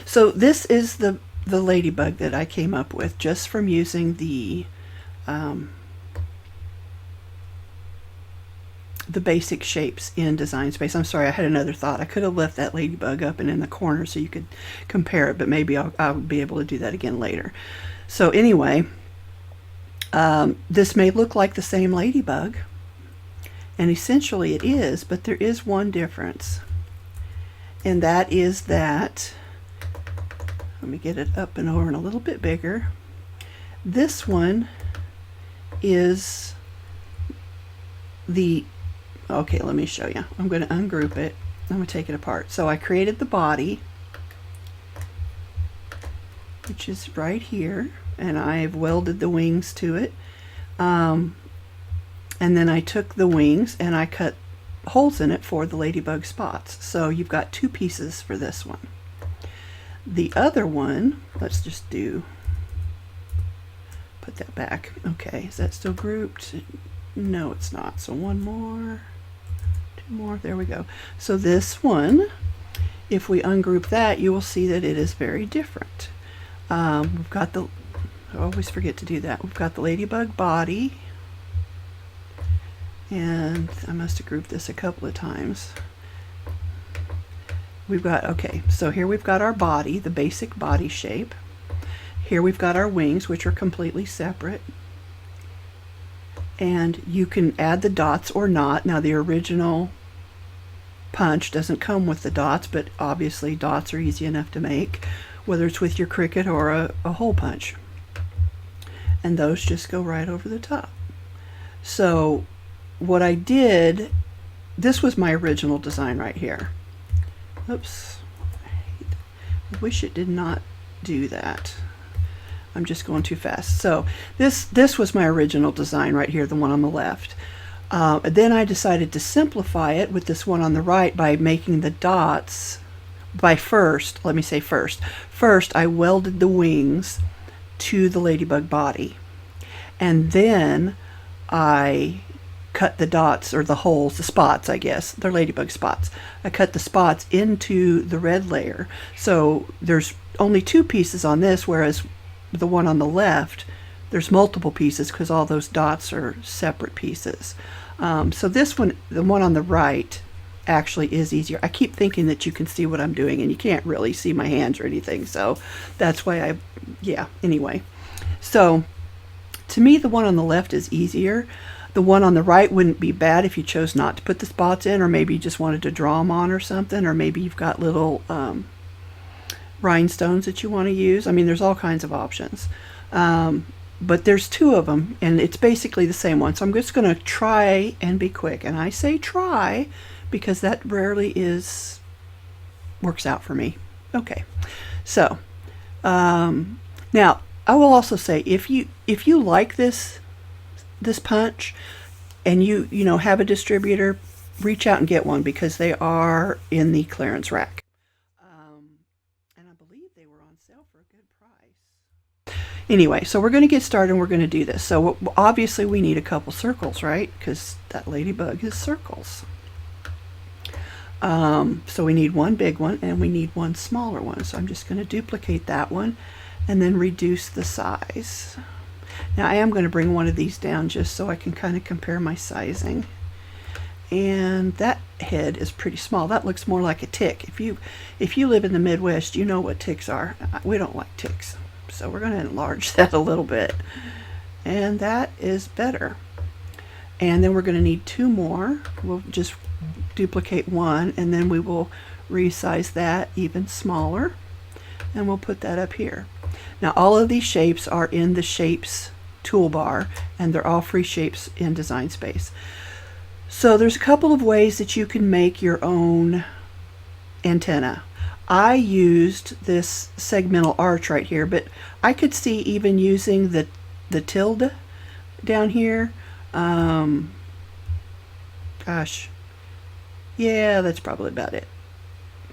So this is the ladybug that I came up with just from using the basic shapes in Design Space. I'm sorry, I had another thought. I could have left that ladybug up and in the corner so you could compare it, but maybe I'll be able to do that again later. So anyway, this may look like the same ladybug, and essentially it is, but there is one difference, and that is that, let me get it up and over and a little bit bigger. This one is the, okay, let me show you. I'm going to ungroup it. I'm going to take it apart. So I created the body, which is right here, and I've welded the wings to it. And then I took the wings and I cut holes in it for the ladybug spots. So you've got two pieces for this one. The other one, let's just put that back. Okay, is that still grouped? No, it's not. So one more, two more, there we go. So this one, if we ungroup that, you will see that it is very different. We've got the, I always forget to do that. We've got the ladybug body, and I must have grouped this a couple of times. We've got, okay, so here we've got our body, the basic body shape. Here we've got our wings, which are completely separate. And you can add the dots or not. Now the original punch doesn't come with the dots, but obviously dots are easy enough to make, whether it's with your Cricut or a hole punch. And those just go right over the top. So what I did, this was my original design right here. Oops, I wish it did not do that. I'm just going too fast. So this was my original design right here, the one on the left. Then I decided to simplify it with this one on the right by making the dots by first, let me say first I welded the wings to the ladybug body, and then I cut the dots, or the holes, the spots, I guess. They're ladybug spots. I cut the spots into the red layer. So there's only two pieces on this, whereas the one on the left, there's multiple pieces because all those dots are separate pieces. So this one, the one on the right, actually is easier. I keep thinking that you can see what I'm doing, and you can't really see my hands or anything. So that's why anyway. So to me, the one on the left is easier. The one on the right wouldn't be bad if you chose not to put the spots in, or maybe you just wanted to draw them on or something, or maybe you've got little rhinestones that you want to use. I mean, there's all kinds of options. But there's two of them, and it's basically the same one. So I'm just going to try and be quick. And I say try because that rarely works out for me. Okay, so now I will also say, if you like this punch, and you have a distributor, reach out and get one, because they are in the clearance rack, and I believe they were on sale for a good price. Anyway, so we're going to get started and we're going to do this. So obviously we need a couple circles, right? Because that ladybug is circles. So we need one big one and we need one smaller one. So I'm just going to duplicate that one and then reduce the size. Now I am going to bring one of these down just so I can kind of compare my sizing. And that head is pretty small. That looks more like a tick. If you live in the Midwest, you know what ticks are. We don't like ticks. So we're going to enlarge that a little bit. And that is better. And then we're going to need two more. We'll just duplicate one, and then we will resize that even smaller. And we'll put that up here. Now all of these shapes are in the Shapes toolbar, and they're all free shapes in Design Space. So there's a couple of ways that you can make your own antenna. I used this segmental arch right here, but I could see even using the tilde down here. Gosh, yeah, that's probably about it.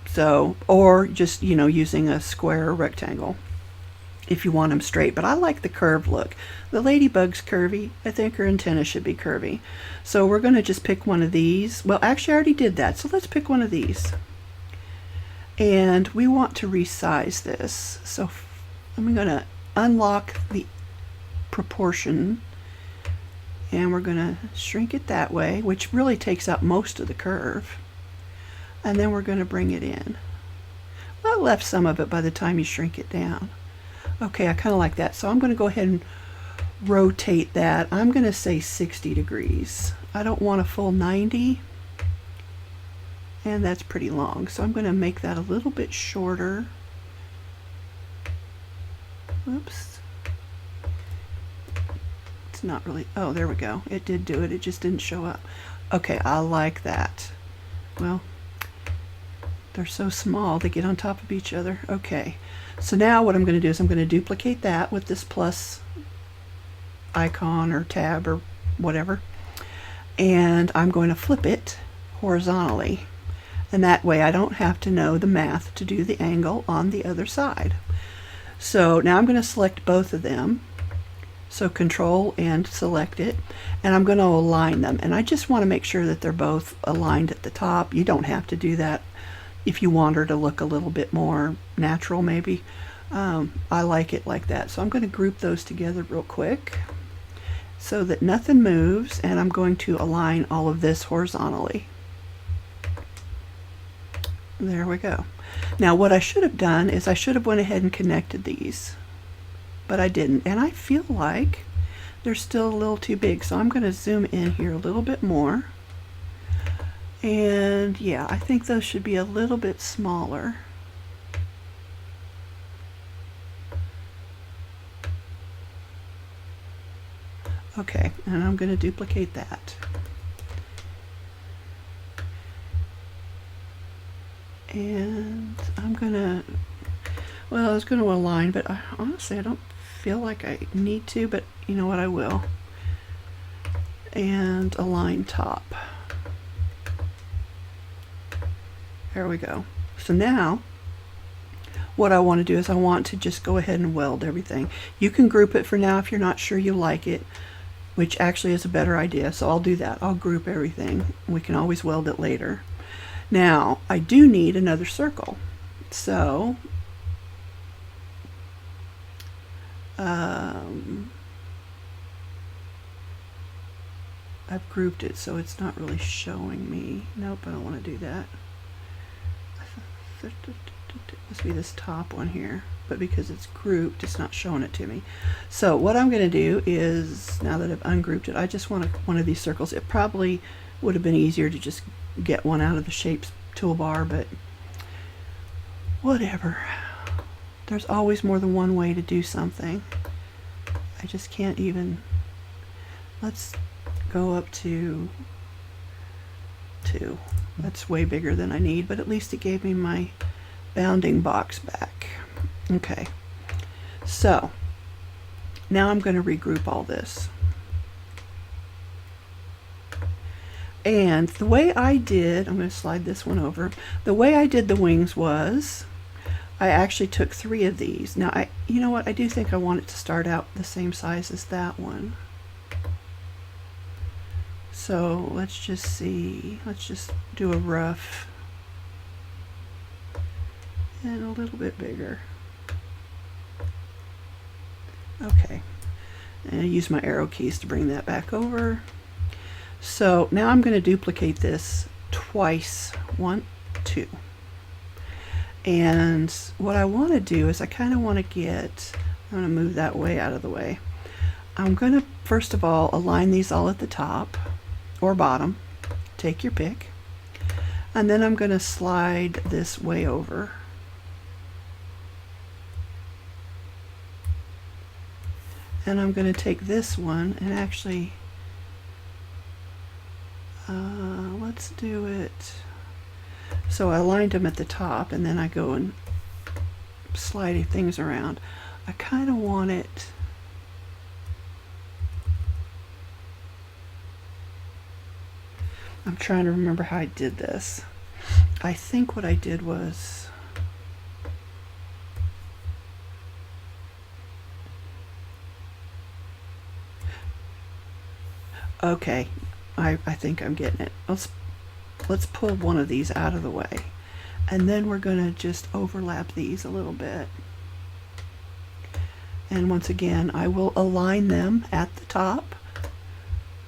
So, or just, using a square or rectangle if you want them straight. But I like the curved look. The ladybug's curvy. I think her antenna should be curvy. So we're going to just pick one of these. Well, actually I already did that, so let's pick one of these. And we want to resize this. So I'm going to unlock the proportion, and we're going to shrink it that way, which really takes out most of the curve. And then we're going to bring it in. Well, I left some of it by the time you shrink it down. Okay, I kind of like that. So I'm going to go ahead and rotate that. I'm going to say 60 degrees. I don't want a full 90. And that's pretty long. So I'm going to make that a little bit shorter. Whoops. It's not really, oh, there we go. It did do it. It just didn't show up. Okay, I like that. Well, they're so small, they get on top of each other. Okay, so now what I'm going to do is I'm going to duplicate that with this plus icon or tab or whatever. And I'm going to flip it horizontally. And that way I don't have to know the math to do the angle on the other side. So now I'm going to select both of them. So Control and select it. And I'm going to align them. And I just want to make sure that they're both aligned at the top. You don't have to do that if you want her to look a little bit more natural maybe. I like it like that. So I'm going to group those together real quick so that nothing moves. And I'm going to align all of this horizontally. There we go. Now what I should have done is I should have went ahead and connected these, but I didn't, and I feel like they're still a little too big, so I'm going to zoom in here a little bit more. And yeah, I think those should be a little bit smaller. Okay, and I'm going to duplicate that. And I'm gonna, well, I was going to align, but honestly I don't feel like I need to, but you know what, I will. And align top. There we go. So now what I want to do is I want to just go ahead and weld everything. You can group it for now if you're not sure you like it, which actually is a better idea. So I'll do that. I'll group everything. We can always weld it later. Now, I do need another circle. So, I've grouped it so it's not really showing me. Nope, I don't want to do that. It must be this top one here, but because it's grouped, it's not showing it to me. So what I'm going to do is, now that I've ungrouped it, I just want one of these circles. It probably would have been easier to just get one out of the shapes toolbar, but whatever. There's always more than one way to do something. I just can't even. Let's go up to 2. That's way bigger than I need, but at least it gave me my bounding box back. Okay, so now I'm going to regroup all this. And the way I did, I'm going to slide this one over. The way I did the wings was I actually took 3 of these. Now, you know what? I do think I want it to start out the same size as that one. So let's just see. Let's just do a rough and a little bit bigger. Okay. And I use my arrow keys to bring that back over. So now I'm going to duplicate this twice. 1, 2. And what I want to do is I kind of want to get, I'm going to move that way out of the way. I'm going to first of all align these all at the top or bottom. Take your pick. And then I'm going to slide this way over. And I'm going to take this one and actually let's do it. So I aligned them at the top, and then I go and slide things around. I kind of want it. I'm trying to remember how I did this. I think what I did was I think I'm getting it. Let's pull one of these out of the way, And then we're going to just overlap these a little bit. And once again, I will align them at the top.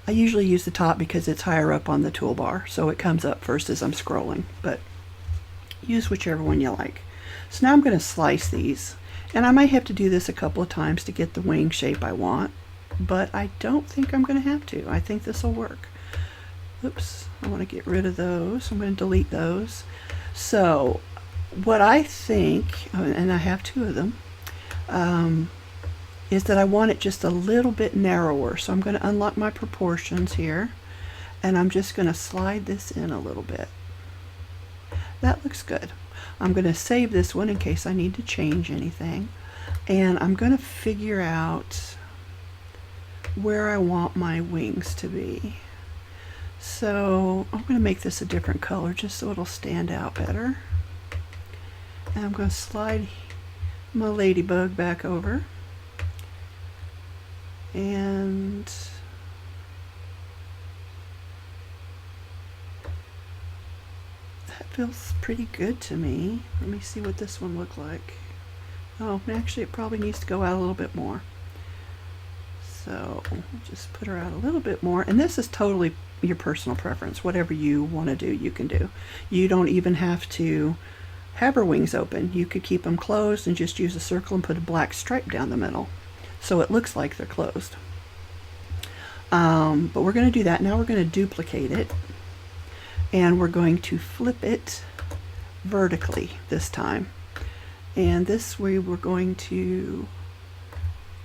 I usually use the top because it's higher up on the toolbar, so it comes up first as I'm scrolling, but use whichever one you like. So now I'm going to slice these, and I might have to do this a couple of times to get the wing shape I want, but I don't think I'm going to have to. I think this will work. Oops, I want to get rid of those. I'm going to delete those. So what I think, and I have two of them, is that I want it just a little bit narrower. So I'm going to unlock my proportions here, and I'm just going to slide this in a little bit. That looks good. I'm going to save this one in case I need to change anything, and I'm going to figure out where I want my wings to be. So I'm going to make this a different color just so it'll stand out better. And I'm going to slide my ladybug back over. And that feels pretty good to me. Let me see what this one looks like. Oh, actually it probably needs to go out a little bit more. So just put her out a little bit more. And this is totally your personal preference. Whatever you want to do, you can do. You don't even have to have her wings open. You could keep them closed and just use a circle and put a black stripe down the middle, so it looks like they're closed. But we're going to do that. Now we're going to duplicate it, and we're going to flip it vertically this time. And this way we're going to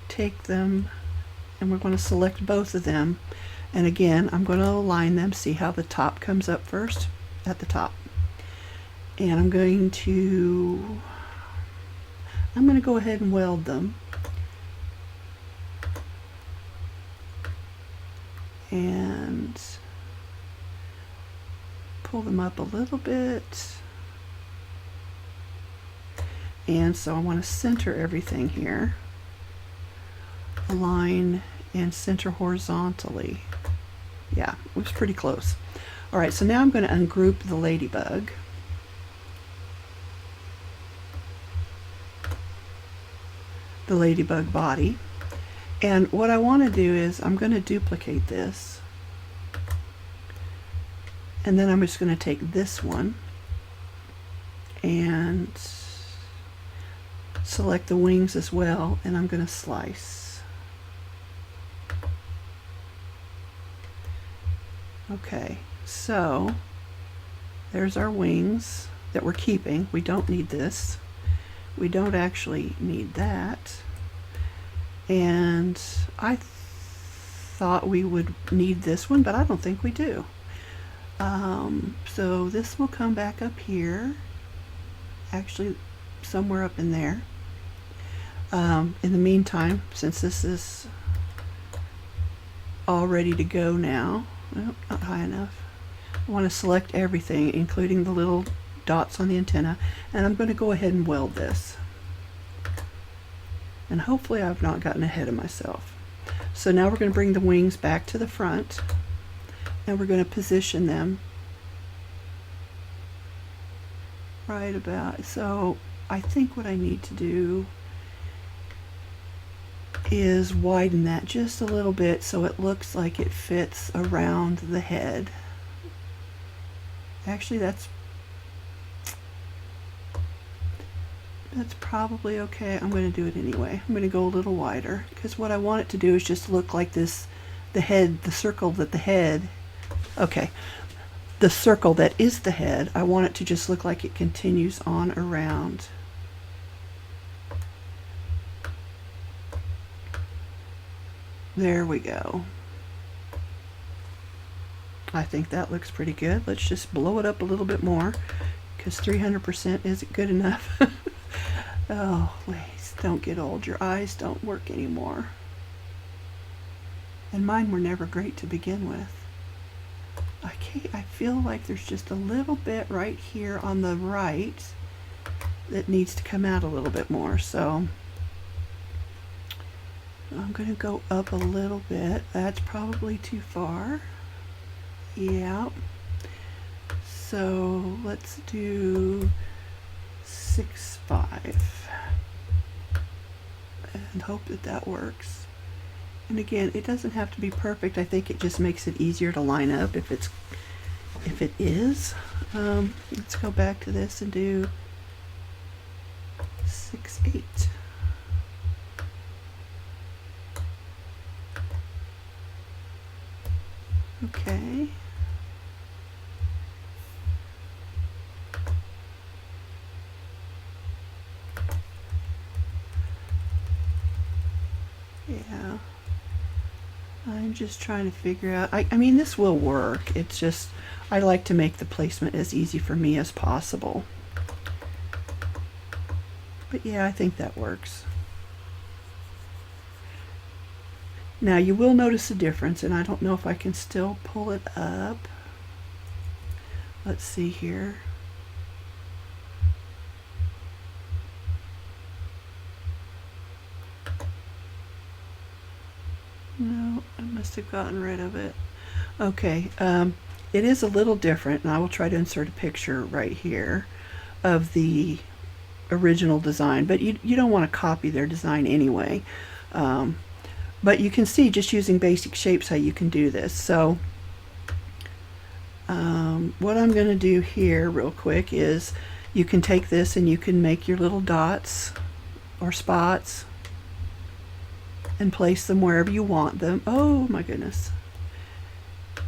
take them, and we're going to select both of them. And again, I'm going to align them. See how the top comes up first at the top. And I'm going to go ahead and weld them. And pull them up a little bit. And so I want to center everything here. Align and center horizontally. Yeah, it was pretty close. All right, so now I'm going to ungroup the ladybug. The ladybug body. And what I want to do is I'm going to duplicate this. And then I'm just going to take this one and select the wings as well, and I'm going to slice. Okay, so there's our wings that we're keeping. We don't need this. We don't actually need that. And I thought we would need this one, but I don't think we do. So this will come back up here, actually somewhere up in there. In the meantime, since this is all ready to go now, well, not high enough, I want to select everything, including the little dots on the antenna, and I'm going to go ahead and weld this. And hopefully I've not gotten ahead of myself. So now we're going to bring the wings back to the front, and we're going to position them right about. So I think what I need to do is widen that just a little bit so it looks like it fits around the head. Actually, that's probably okay. I'm going to do it anyway. I'm going to go a little wider because what I want it to do is just look like this, the head, the circle that the head, okay, the circle that is the head, I want it to just look like it continues on around. There we go. I think that looks pretty good. Let's just blow it up a little bit more because 300% isn't good enough. Oh, please don't get old. Your eyes don't work anymore. And mine were never great to begin with. I feel like there's just a little bit right here on the right that needs to come out a little bit more. So I'm going to go up a little bit. That's probably too far. Yeah. So let's do 6, 5 and hope that that works. And again, it doesn't have to be perfect. I think it just makes it easier to line up if it is. Let's go back to this and do 6, 8. Okay. Yeah. I'm just trying to figure out, I mean, this will work. It's just, I like to make the placement as easy for me as possible. But yeah, I think that works. Now you will notice a difference, and I don't know if I can still pull it up. Let's see here. No, I must have gotten rid of it. Okay, it is a little different, and I will try to insert a picture right here of the original design, but you don't want to copy their design anyway. But you can see just using basic shapes how you can do this. So what I'm going to do here real quick is you can take this and you can make your little dots or spots and place them wherever you want them. Oh my goodness.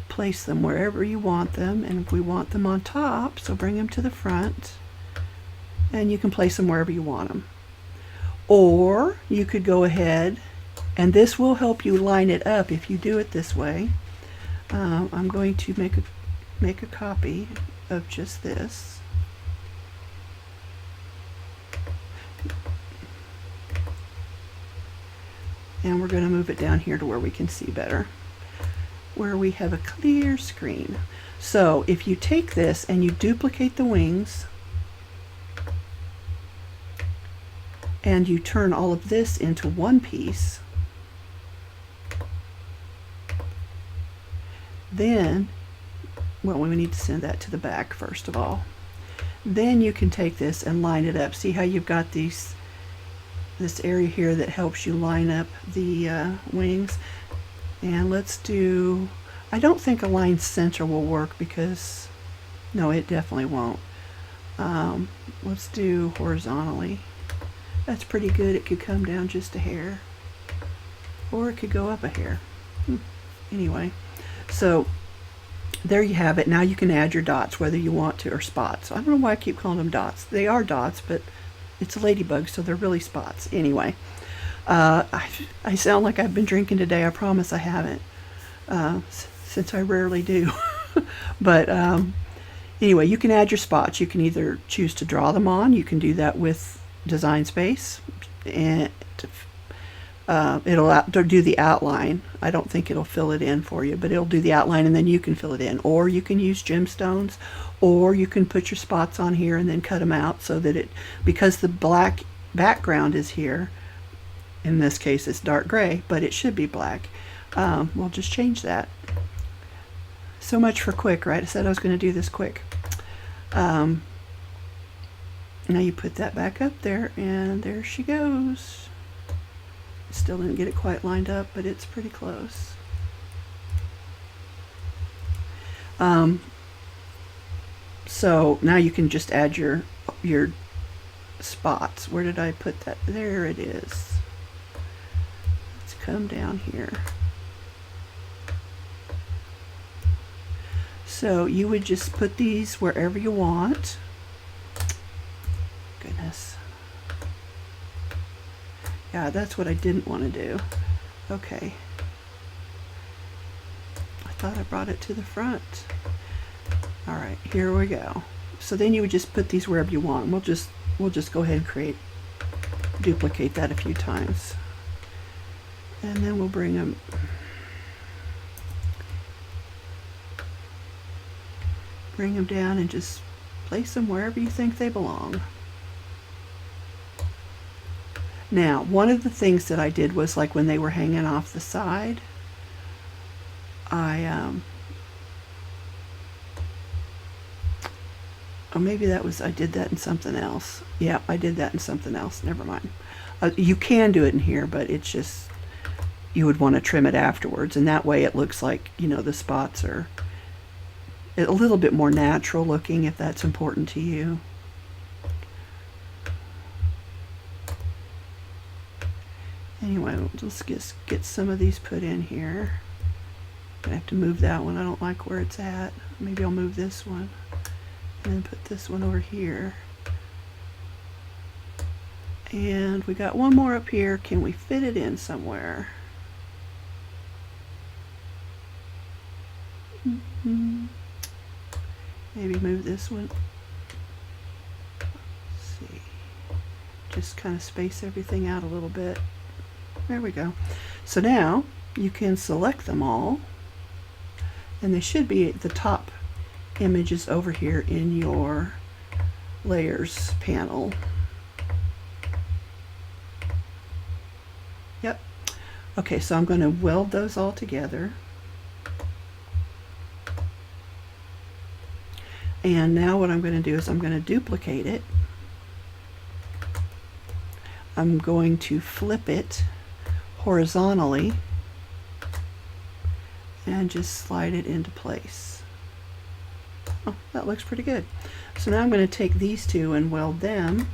Place them wherever you want them, and if we want them on top, so bring them to the front, and you can place them wherever you want them. Or you could go ahead, and this will help you line it up if you do it this way. I'm going to make a copy of just this. And we're going to move it down here to where we can see better, where we have a clear screen. So if you take this and you duplicate the wings and you turn all of this into one piece, then, well, we need to send that to the back first of all. Then you can take this and line it up. See how you've got this area here that helps you line up the wings. And let's do, I don't think a line center will work because, no, it definitely won't. Let's do horizontally. That's pretty good. It could come down just a hair, or it could go up a hair. Anyway, so there you have it. Now you can add your dots whether you want to, or spots. I don't know why I keep calling them dots. They are dots, but it's a ladybug, so they're really spots. Anyway, I sound like I've been drinking today. I promise I haven't, since I rarely do. But anyway, you can add your spots. You can either choose to draw them on. You can do that with Design Space, and it'll do the outline. I don't think it'll fill it in for you, but it'll do the outline, and then you can fill it in. Or you can use gemstones, or you can put your spots on here and then cut them out so that it, because the black background is here, in this case it's dark gray, but it should be black. We'll just change that. So much for quick, right? I said I was going to do this quick. Now you put that back up there, and there she goes. Still didn't get it quite lined up, but it's pretty close. So now you can just add your spots. Where did I put that? There it is. Let's come down here. So you would just put these wherever you want. Goodness. Yeah, that's what I didn't want to do. Okay. I thought I brought it to the front. All right, here we go. So then you would just put these wherever you want. We'll just go ahead and duplicate that a few times. And then we'll bring them down and just place them wherever you think they belong. Now, one of the things that I did was, like when they were hanging off the side, Oh, maybe that was, I did that in something else. Yeah, I did that in something else. Never mind. You can do it in here, but it's just, you would want to trim it afterwards. And that way it looks like, you know, the spots are a little bit more natural looking, if that's important to you. Anyway, we'll just get some of these put in here. I have to move that one. I don't like where it's at. Maybe I'll move this one and then put this one over here. And we got one more up here. Can we fit it in somewhere? Maybe move this one. Let's see. Just kind of space everything out a little bit. There we go. So now you can select them all, and they should be the top images over here in your layers panel. Yep. Okay, so I'm going to weld those all together. And now what I'm going to do is I'm going to duplicate it. I'm going to flip it horizontally and just slide it into place. Oh, that looks pretty good. So now I'm going to take these two and weld them,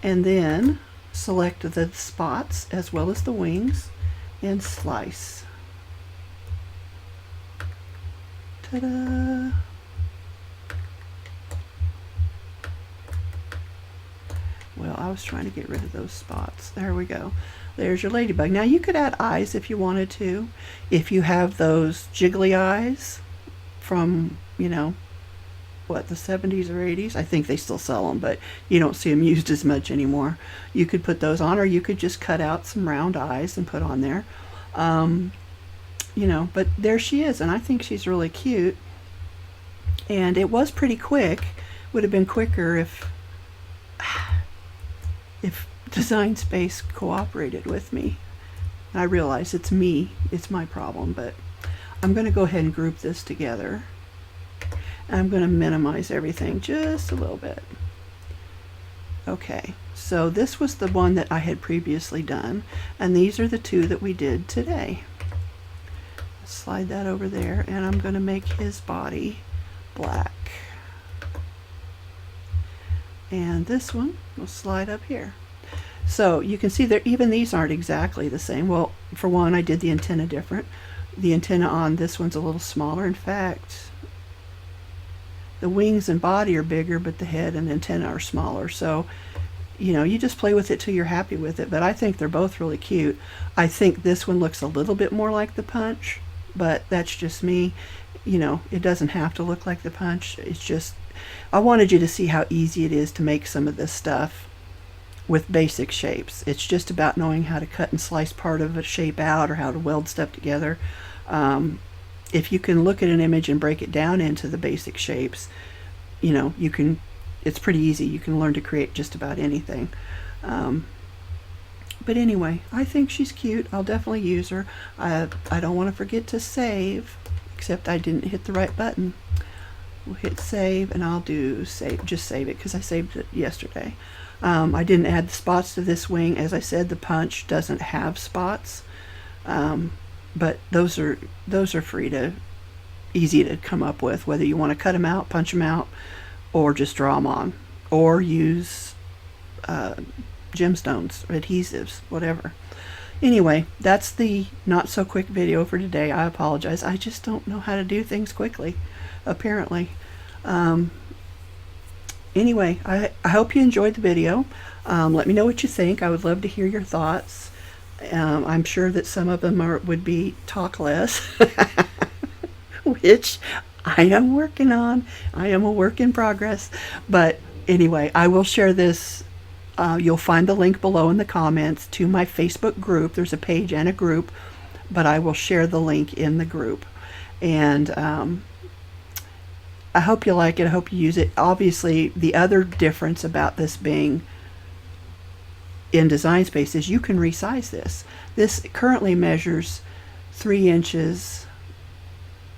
and then select the spots as well as the wings and slice. Ta-da! Well, I was trying to get rid of those spots. There we go. There's your ladybug. Now you could add eyes if you wanted to. If you have those jiggly eyes from, you know, what, the 70s or 80s? I think they still sell them, but you don't see them used as much anymore. You could put those on, or you could just cut out some round eyes and put on there. You know, but there she is, and I think she's really cute. And it was pretty quick. Would have been quicker if Design Space cooperated with me. I realize it's me, it's my problem, but I'm going to go ahead and group this together. And I'm going to minimize everything just a little bit. Okay, so this was the one that I had previously done, and these are the two that we did today. Slide that over there, and I'm going to make his body black. And this one will slide up here. So you can see that even these aren't exactly the same. Well, for one, I did the antenna different. The antenna on this one's a little smaller. In fact, the wings and body are bigger, but the head and antenna are smaller. So, you know, you just play with it till you're happy with it. But I think they're both really cute. I think this one looks a little bit more like the punch, but that's just me. You know, it doesn't have to look like the punch. It's just, I wanted you to see how easy it is to make some of this stuff with basic shapes. It's just about knowing how to cut and slice part of a shape out, or how to weld stuff together. If you can look at an image and break it down into the basic shapes, you know, you can, it's pretty easy. You can learn to create just about anything. But anyway, I think she's cute. I'll definitely use her. I don't want to forget to save, except I didn't hit the right button. We'll hit save, and I'll do save, just save it, because I saved it yesterday. I didn't add the spots to this wing. As I said, the punch doesn't have spots, but those are easy to come up with, whether you want to cut them out, punch them out, or just draw them on, or use gemstones, adhesives, whatever. Anyway, that's the not so quick video for today. I apologize. I just don't know how to do things quickly, apparently. Anyway, I hope you enjoyed the video. Let me know what you think. I would love to hear your thoughts. I'm sure that some of them would be talk less, which I am working on. I am a work in progress. But anyway, I will share this. You'll find the link below in the comments to my Facebook group. There's a page and a group, but I will share the link in the group. And I hope you like it. I hope you use it. Obviously, the other difference about this being in Design Space is you can resize this. This currently measures 3 inches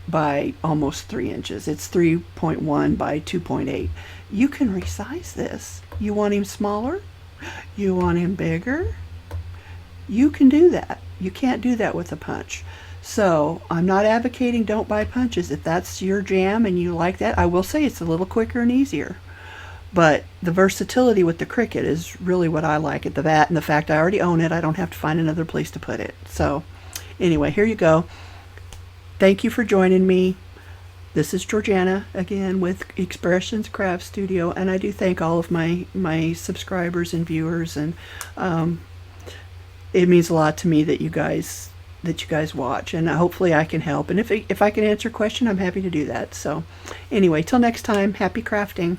by almost 3 inches. It's 3.1 by 2.8. You can resize this. You want him smaller? You want him bigger? You can do that. You can't do that with a punch. So I'm not advocating don't buy punches. If that's your jam and you like that, I will say it's a little quicker and easier. But the versatility with the Cricut is really what I like at the VAT, and the fact I already own it, I don't have to find another place to put it. So anyway, here you go. Thank you for joining me. This is Georgiana again with Expressions Craft Studio, and I do thank all of my subscribers and viewers, and it means a lot to me that you guys watch, and hopefully I can help. And if I can answer a question, I'm happy to do that. So anyway, till next time, happy crafting.